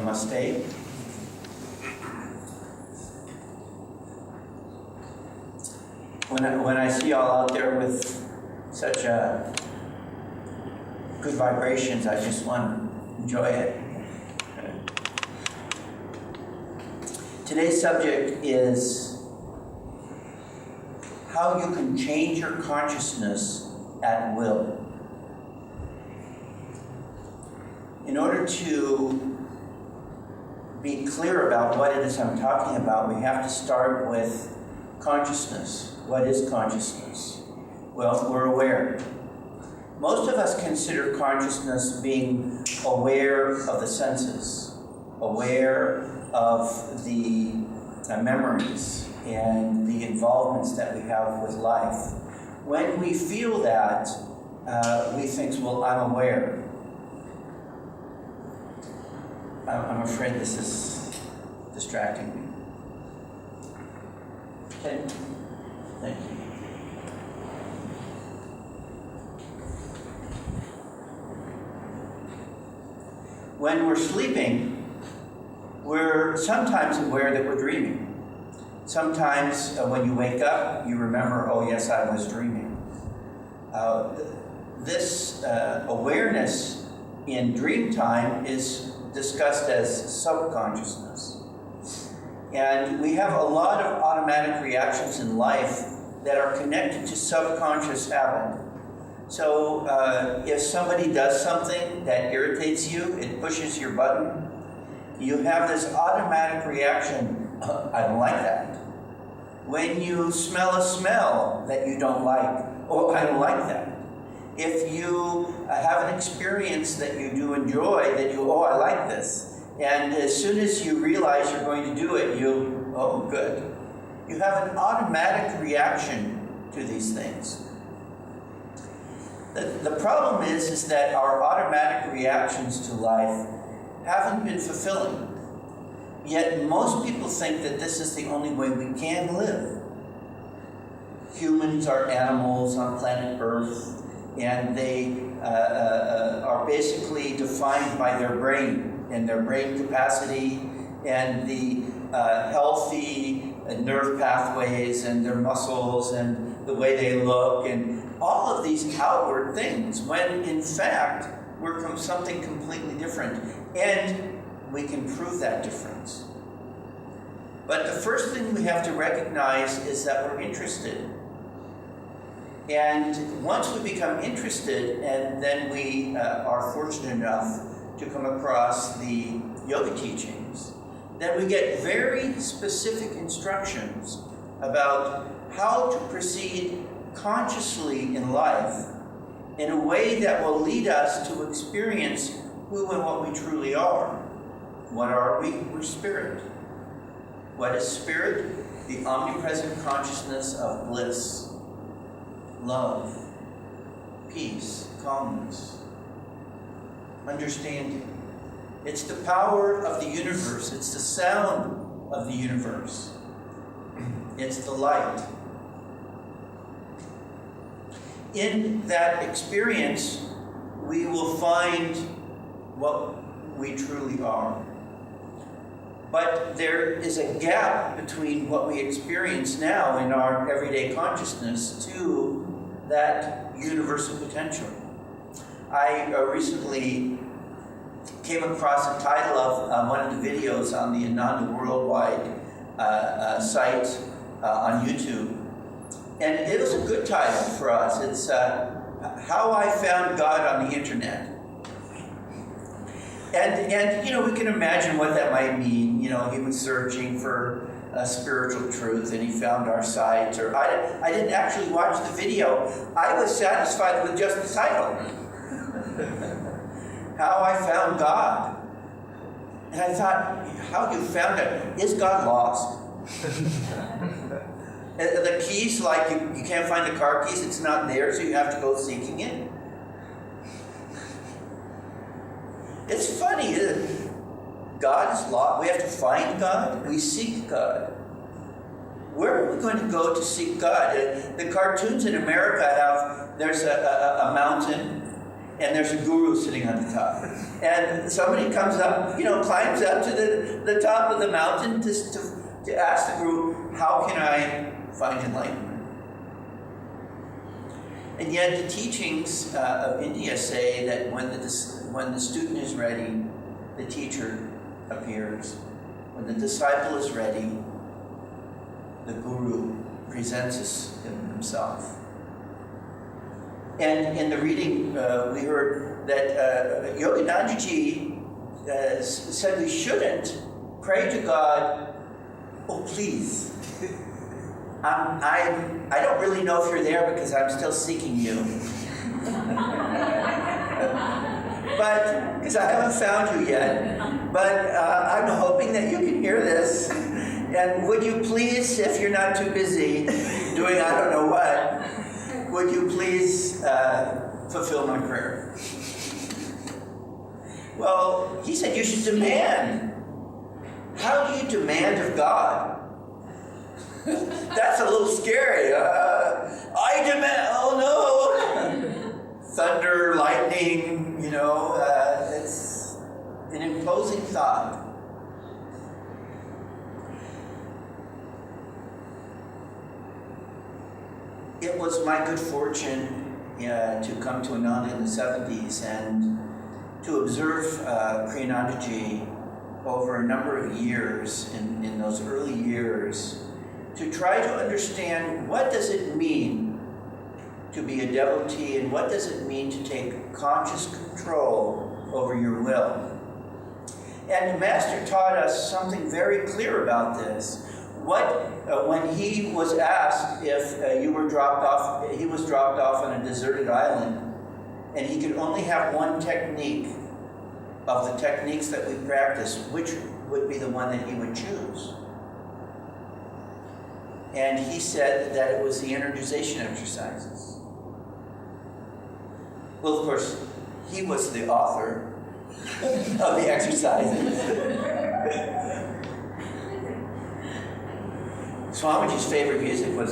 Namaste. When I see y'all out there with such good vibrations, I just want to enjoy it. Today's subject is how you can change your consciousness at will. In order to be clear about what it is I'm talking about, we have to start with consciousness. What is consciousness? Well, we're aware. Most of us consider consciousness being aware of the senses, aware of the memories and the involvements that we have with life. When we feel that, we think, well, I'm aware. I'm afraid this is distracting me. Okay. Thank you. When we're sleeping, we're sometimes aware that we're dreaming. Sometimes when you wake up, you remember, oh yes, I was dreaming. This awareness in dream time is discussed as subconsciousness. And we have a lot of automatic reactions in life that are connected to subconscious habit. So if somebody does something that irritates you, it pushes your button, you have this automatic reaction, I don't like that. When you smell a smell that you don't like, oh, I don't like that. If you have an experience that you do enjoy, that you, oh, I like this. And as soon as you realize you're going to do it, you, oh, good. You have an automatic reaction to these things. The problem is that our automatic reactions to life haven't been fulfilling. Yet most people think that this is the only way we can live. Humans are animals on planet Earth, and they are basically defined by their brain and their brain capacity and the healthy nerve pathways and their muscles and the way they look and all of these outward things, when in fact we're from something completely different. And we can prove that difference. But the first thing we have to recognize is that we're interested. And once we become interested, and then we are fortunate enough to come across the yoga teachings, then we get very specific instructions about how to proceed consciously in life in a way that will lead us to experience who and what we truly are. What are we? We're spirit. What is spirit? The omnipresent consciousness of bliss, love, peace, calmness, understanding. It's the power of the universe. It's the sound of the universe. It's the light. In that experience, we will find what we truly are. But there is a gap between what we experience now in our everyday consciousness to that universal potential. I recently came across a title of one of the videos on the Ananda Worldwide site on YouTube. And it was a good title for us. It's How I Found God on the Internet. And you know, we can imagine what that might mean. You know, he was searching for a spiritual truth and he found our site. Or I didn't actually watch the video. I was satisfied with just the title. How I Found God. And I thought, how you found it? Is God lost? The keys, like you can't find the car keys, it's not there, so you have to go seeking it. It's funny, isn't it? God is lost. We have to find God. We seek God. Where are we going to go to seek God? The cartoons in America have, there's a mountain, and there's a guru sitting on the top. And somebody comes up, climbs up to the top of the mountain to ask the guru, how can I find enlightenment? And yet the teachings of India say that when the student is ready, the teacher appears. When the disciple is ready, the guru presents himself. And in the reading, we heard that Yoganandaji said we shouldn't pray to God, oh please, I don't really know if you're there because I'm still seeking you. But, because I haven't found you yet, but I'm hoping that you can hear this. And would you please, if you're not too busy doing I don't know what, would you please fulfill my prayer? Well, he said you should demand. How do you demand of God? That's a little scary. I demand, oh no! Thunder, lightning, it's an imposing thought. It was my good fortune to come to Ananda in the 70s and to observe Kriyanandaji over a number of years in those early years, to try to understand what does it mean to be a devotee and what does it mean to take conscious control over your will. And the Master taught us something very clear about this. When he was asked if he was dropped off on a deserted island, and he could only have one technique of the techniques that we practice, which would be the one that he would choose? And he said that it was the energization exercises. Well, of course, he was the author of the exercises. Swamiji's favorite music was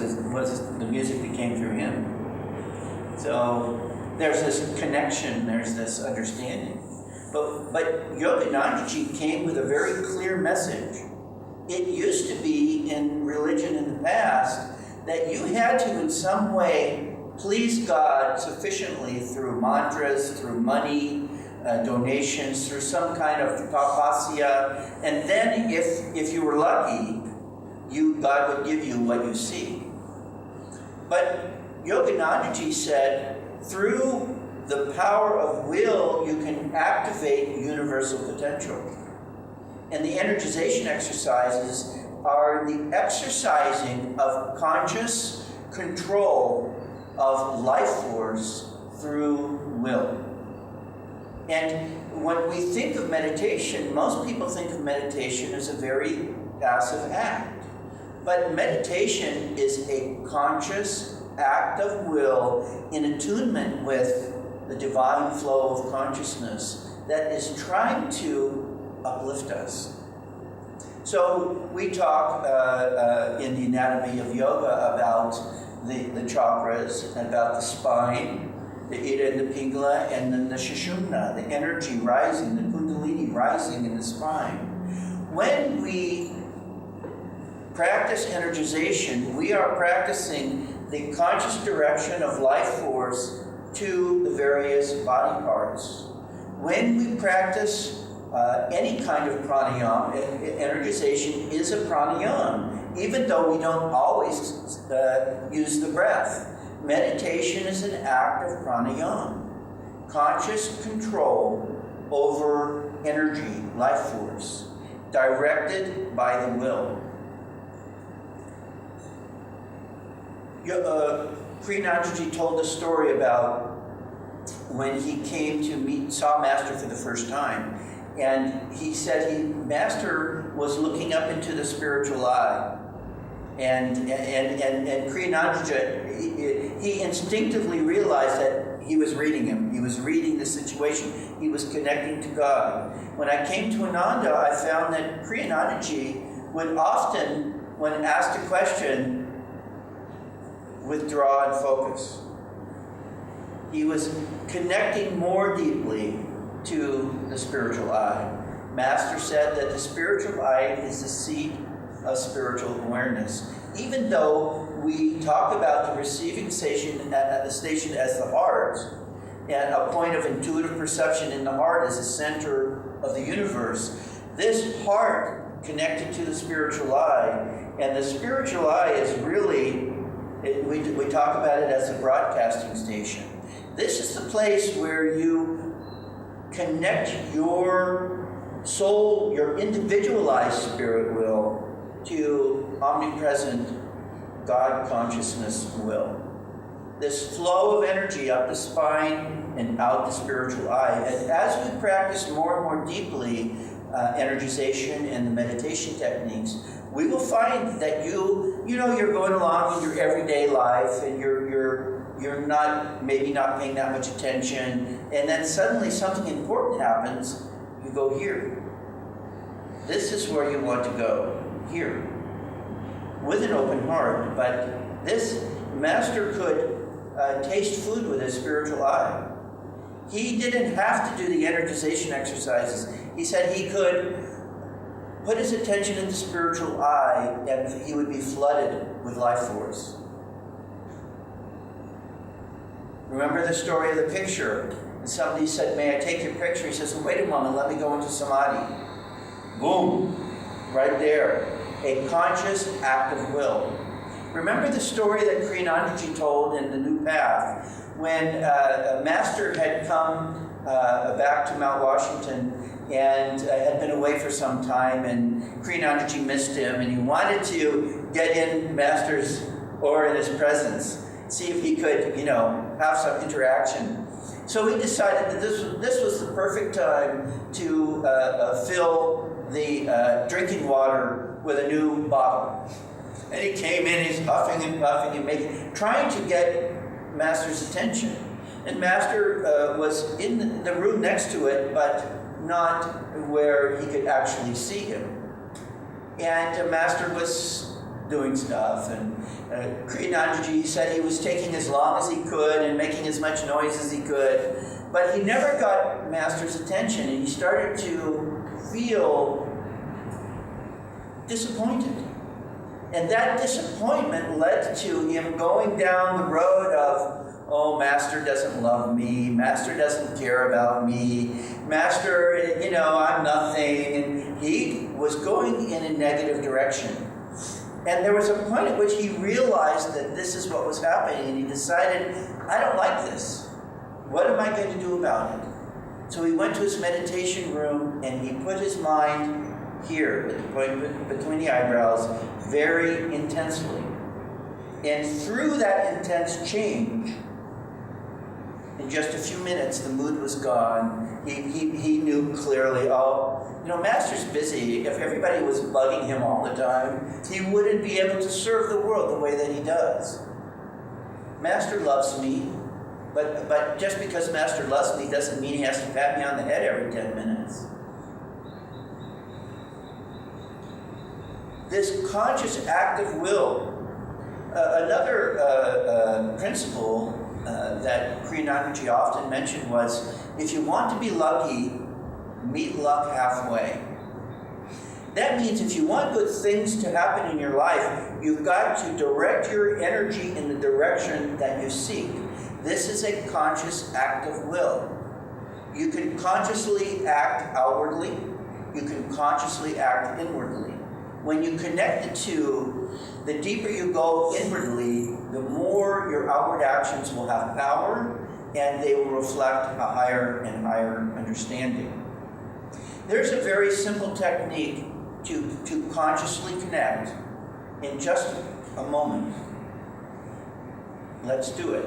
the music that came through him. So there's this connection, there's this understanding. But Yoganandaji came with a very clear message. It used to be in religion in the past that you had to in some way please God sufficiently through mantras, through money, donations, through some kind of tapasya, and then if you were lucky, God would give you what you seek. But Yoganandaji said, through the power of will, you can activate universal potential. And the energization exercises are the exercising of conscious control of life force through will. And when we think of meditation, most people think of meditation as a very passive act. But meditation is a conscious act of will in attunement with the divine flow of consciousness that is trying to uplift us. So we talk in the anatomy of yoga about the chakras, about the spine, the Ida and the Pingala, and then the Sushumna, the energy rising, the Kundalini rising in the spine. When we practice energization, we are practicing the conscious direction of life force to the various body parts. When we practice any kind of pranayama, energization is a pranayama, even though we don't always use the breath. Meditation is an act of pranayama, conscious control over energy, life force, directed by the will. Kriyanandaji told a story about when he came to saw Master for the first time. And he said Master was looking up into the spiritual eye. And Kriyanandaji, he instinctively realized that he was reading him. He was reading the situation. He was connecting to God. When I came to Ananda, I found that Kriyanandaji would often, when asked a question, withdraw and focus. He was connecting more deeply to the spiritual eye. Master said that the spiritual eye is the seat of spiritual awareness. Even though we talk about the receiving station at the station as the heart, and a point of intuitive perception in the heart as the center of the universe, this heart connected to the spiritual eye, and the spiritual eye is really, we talk about it as a broadcasting station. This is the place where you connect your soul, your individualized spirit will, to omnipresent God consciousness will. This flow of energy up the spine and out the spiritual eye. And as we practice more and more deeply energization and the meditation techniques, we will find that you're going along in your everyday life and you're not paying that much attention, and then suddenly something important happens. You go here. This is where you want to go. Here. With an open heart. But this master could taste food with his spiritual eye. He didn't have to do the energization exercises. He said he could put his attention in the spiritual eye and he would be flooded with life force. Remember the story of the picture? And somebody said, "May I take your picture?" He says, "Well, wait a moment, let me go into samadhi." Boom! Right there. A conscious act of will. Remember the story that Kriyanandaji told in The New Path, when a master had come back to Mount Washington and had been away for some time, and Kriyanandaji missed him, and he wanted to get in master's or in his presence, see if he could, have some interaction. So he decided that this was the perfect time to fill the drinking water with a new bottle. And he came in, he's huffing and puffing and trying to get Master's attention. And Master was in the room next to it, but not where he could actually see him. And Master was doing stuff, and Kriyanandaji said he was taking as long as he could and making as much noise as he could, but he never got Master's attention, and he started to feel disappointed. And that disappointment led to him going down the road of, oh, Master doesn't love me, Master doesn't care about me, Master, I'm nothing. And he was going in a negative direction. And there was a point at which he realized that this is what was happening, and he decided, I don't like this. What am I going to do about it? So he went to his meditation room and he put his mind here, at the point between the eyebrows, very intensely. And through that intense change, in just a few minutes, the mood was gone. He knew clearly, Master's busy. If everybody was bugging him all the time, he wouldn't be able to serve the world the way that he does. Master loves me, but just because Master loves me doesn't mean he has to pat me on the head every 10 minutes. This conscious act of will. Another principle that Kriyanandaji often mentioned was, if you want to be lucky, meet luck halfway. That means if you want good things to happen in your life, you've got to direct your energy in the direction that you seek. This is a conscious act of will. You can consciously act outwardly. You can consciously act inwardly. When you connect the two, the deeper you go inwardly, the more your outward actions will have power, and they will reflect a higher and higher understanding. There's a very simple technique to consciously connect in just a moment. Let's do it.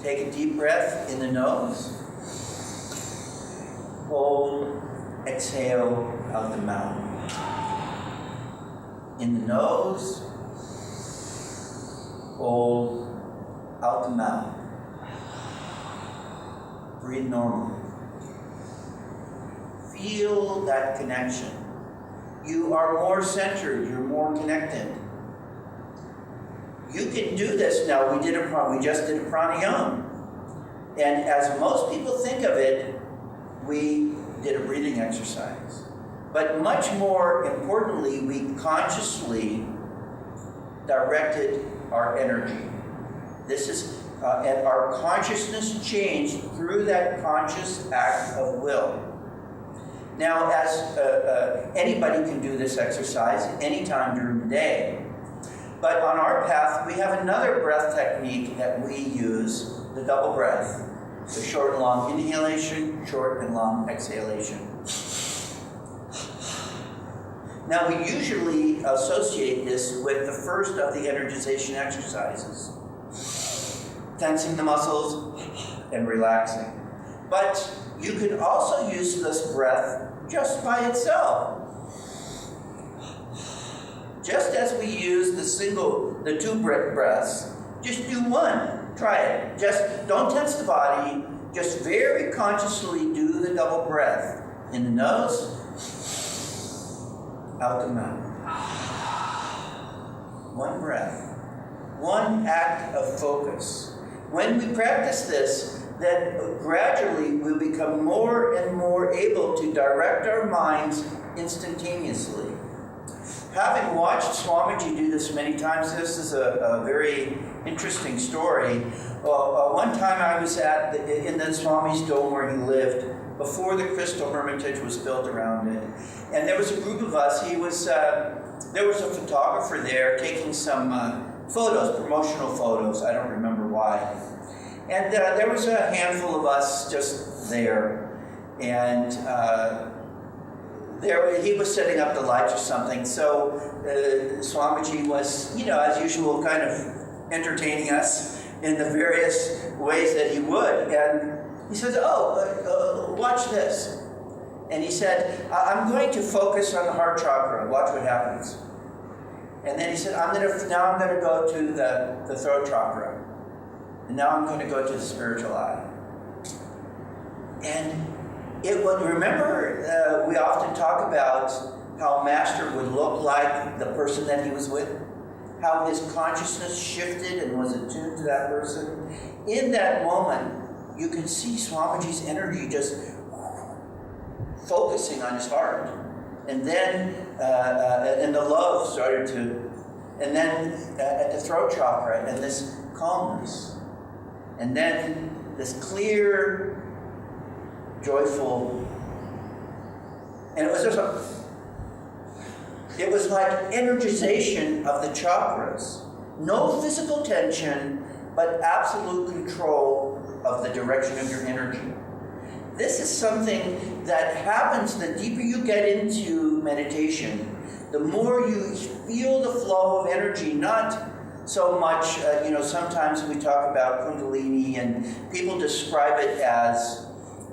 Take a deep breath in the nose. Hold, exhale out the mouth. In the nose, hold, out the mouth. Breathe normally. Feel that connection. You are more centered, you're more connected. You can do this now. We just did a pranayama. And as most people think of it, we did a breathing exercise. But much more importantly, we consciously directed our energy. This is, and our consciousness changed through that conscious act of will. Now, as anybody can do this exercise anytime during the day, but on our path, we have another breath technique that we use, the double breath, the short and long inhalation, short and long exhalation. Now, we usually associate this with the first of the energization exercises, tensing the muscles and relaxing. But you can also use this breath just by itself. Just as we use the two breaths, just do one. Try it. Just don't tense the body. Just very consciously do the double breath. In the nose, out the mouth. One breath. One act of focus. When we practice this, then gradually we'll become more and more able to direct our minds instantaneously. Having watched Swamiji do this many times, this is a very interesting story. One time I was in the Swami's dome where he lived, before the Crystal Hermitage was built around it. And there was a group of us. There was a photographer there taking some photos, promotional photos. I don't remember why. And there was a handful of us just there. And he was setting up the lights or something. So Swamiji was, as usual, kind of entertaining us in the various ways that he would. And he says, watch this. And he said, I'm going to focus on the heart chakra. Watch what happens. And then he said, now I'm going to go to the throat chakra. And now I'm going to go to the spiritual eye. And remember, we often talk about how Master would look like the person that he was with, how his consciousness shifted and was attuned to that person. In that moment, you can see Swamiji's energy just focusing on his heart. And then, and the love started to, and then at the throat chakra, and this calmness. And then this clear, joyful, and it was like energization of the chakras. No physical tension, but absolute control of the direction of your energy. This is something that happens the deeper you get into meditation, the more you feel the flow of energy, not so much, sometimes we talk about Kundalini and people describe it as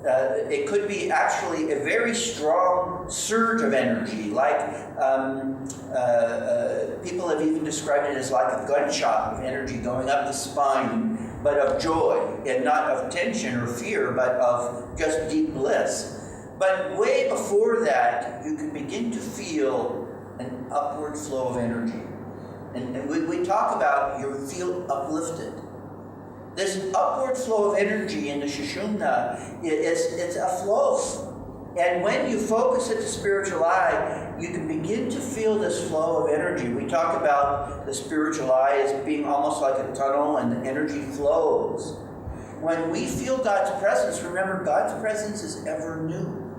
it could be actually a very strong surge of energy, like people have even described it as like a gunshot of energy going up the spine, but of joy, and not of tension or fear, but of just deep bliss. But way before that, you can begin to feel an upward flow of energy. And we talk about you feel uplifted. This upward flow of energy in the Sushumna, it's a flow. And when you focus at the spiritual eye, you can begin to feel this flow of energy. We talk about the spiritual eye as being almost like a tunnel, and the energy flows. When we feel God's presence, remember, God's presence is ever new.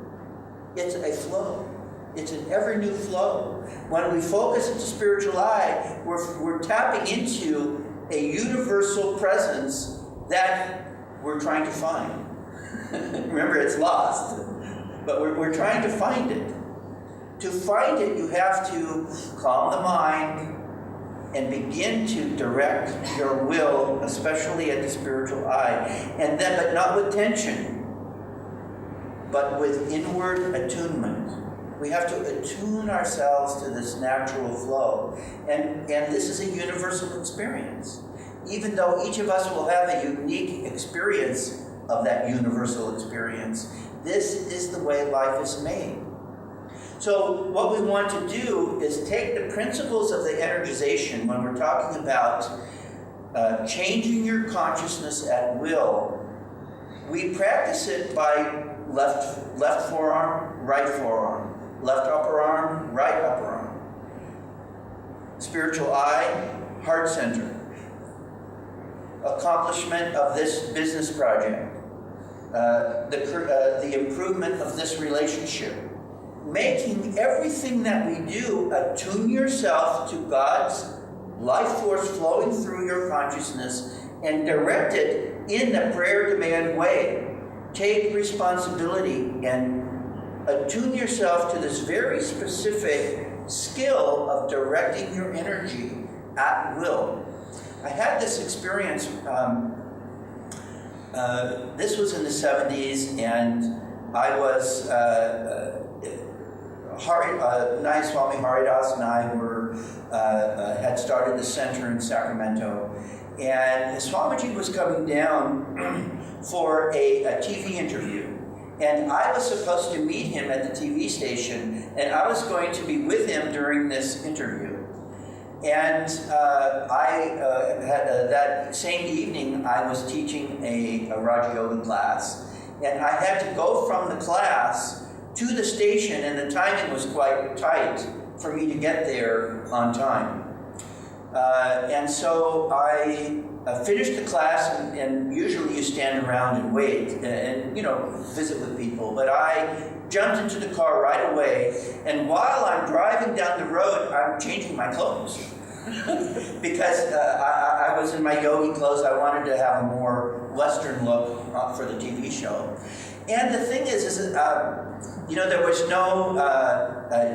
It's a flow. It's an ever new flow. When we focus at the spiritual eye, we're tapping into a universal presence that we're trying to find. Remember, it's lost, but we're trying to find it. To find it, you have to calm the mind and begin to direct your will, especially at the spiritual eye. And then, but not with tension, but with inward attunement. We have to attune ourselves to this natural flow. And this is a universal experience. Even though each of us will have a unique experience of that universal experience, this is the way life is made. So what we want to do is take the principles of the energization when we're talking about changing your consciousness at will we practice it by left forearm, right forearm, left upper arm, right upper arm. Spiritual eye, heart center. Accomplishment of this business project. The improvement of this relationship. Making everything that we do attune yourself to God's life force flowing through your consciousness and direct it in a prayer demand way. Take responsibility and attune yourself to this very specific skill of directing your energy at will. I had this experience, this was in the 70s, and I was, Nayaswami Haridas and I had started the center in Sacramento, and Swamiji was coming down for a TV interview. And I was supposed to meet him at the TV station, and I was going to be with him during this interview. And that same evening, I was teaching a Raja Yoga class, and I had to go from the class to the station, and the timing was quite tight for me to get there on time. And so I finished the class, and usually you stand around and wait and visit with people. But I jumped into the car right away, and while I'm driving down the road, I'm changing my clothes. Because I was in my yogi clothes. I wanted to have a more Western look for the TV show. And the thing is there was no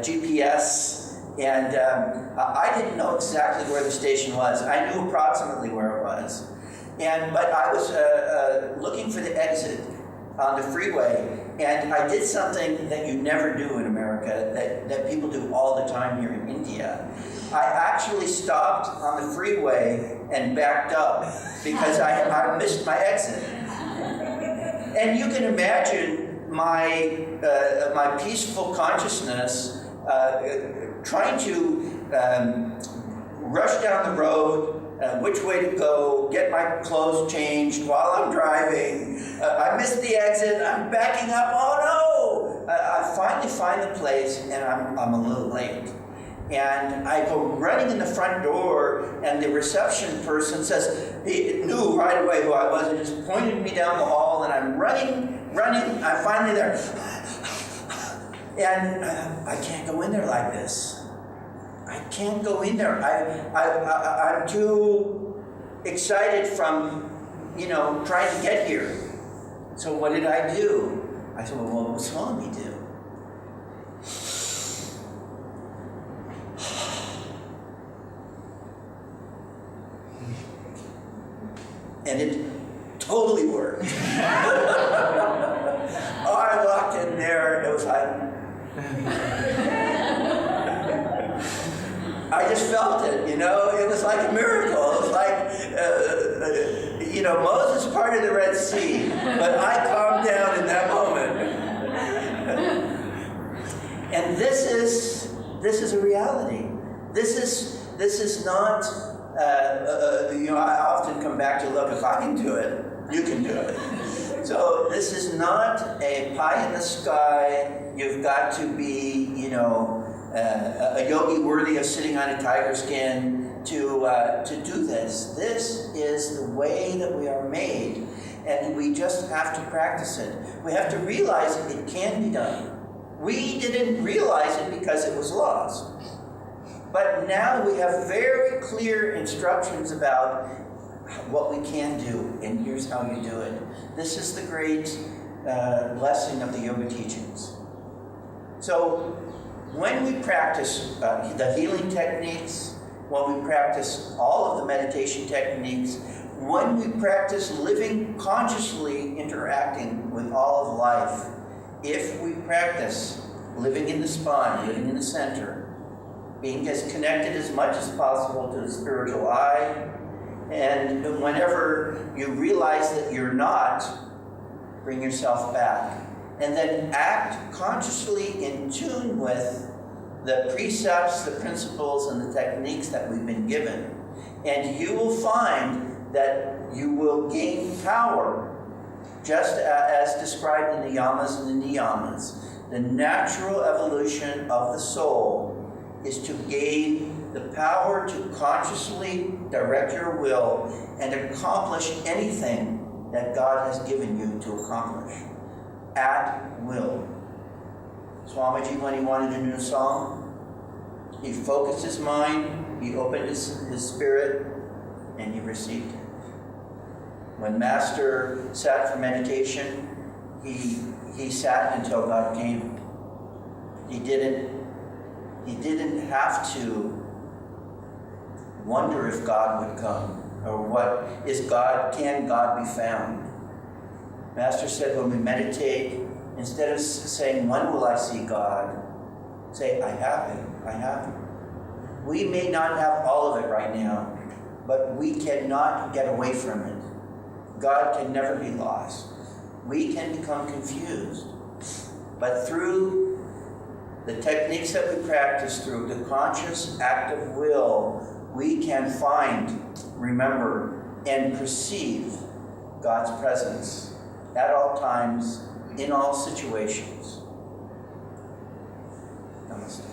GPS. And I didn't know exactly where the station was. I knew approximately where it was. But I was looking for the exit on the freeway, and I did something that you never do in America, that people do all the time here in India. I actually stopped on the freeway and backed up because I missed my exit. And you can imagine my peaceful consciousness trying to rush down the road, which way to go, get my clothes changed while I'm driving. I missed the exit, I'm backing up, oh no! I finally find the place, and I'm a little late. And I go running in the front door, and the reception person says, he knew right away who I was, and just pointed me down the hall, and I'm running, I'm finally there. And I can't go in there like this. I can't go in there. I'm too excited from, trying to get here. So what did I do? I said, well, what would Swami do? And it totally worked. I walked in there, it was like, I just felt it, it was like a miracle. It was like, Moses parted the Red Sea, but I calmed down in that moment. And this is a reality. This is not, I often come back to, look, if I can do it, you can do it. So this is not a pie in the sky, you've got to be, a yogi worthy of sitting on a tiger skin to do this. This is the way that we are made, and we just have to practice it. We have to realize that it can be done. We didn't realize it because it was lost. But now we have very clear instructions about what we can do, and here's how you do it. This is the great blessing of the yoga teachings. So when we practice the healing techniques, when we practice all of the meditation techniques, when we practice living consciously interacting with all of life, if we practice living in the spine, living in the center, being as connected as much as possible to the spiritual eye, and whenever you realize that you're not, bring yourself back. And then act consciously in tune with the precepts, the principles, and the techniques that we've been given. And you will find that you will gain power just as described in the yamas and the niyamas. The natural evolution of the soul is to gain the power to consciously direct your will and accomplish anything that God has given you to accomplish at will. Swamiji, when he wanted a new song, he focused his mind, he opened his spirit, and he received it. When Master sat for meditation, he sat until God came. He didn't have to wonder if God would come, or what is God, can God be found. Master said when we meditate, instead of saying, when will I see God? Say, I have Him, I have Him. We may not have all of it right now, but we cannot get away from it. God can never be lost. We can become confused. But through the techniques that we practice, through the conscious act of will, we can find, remember, and perceive God's presence at all times, in all situations. Namaste.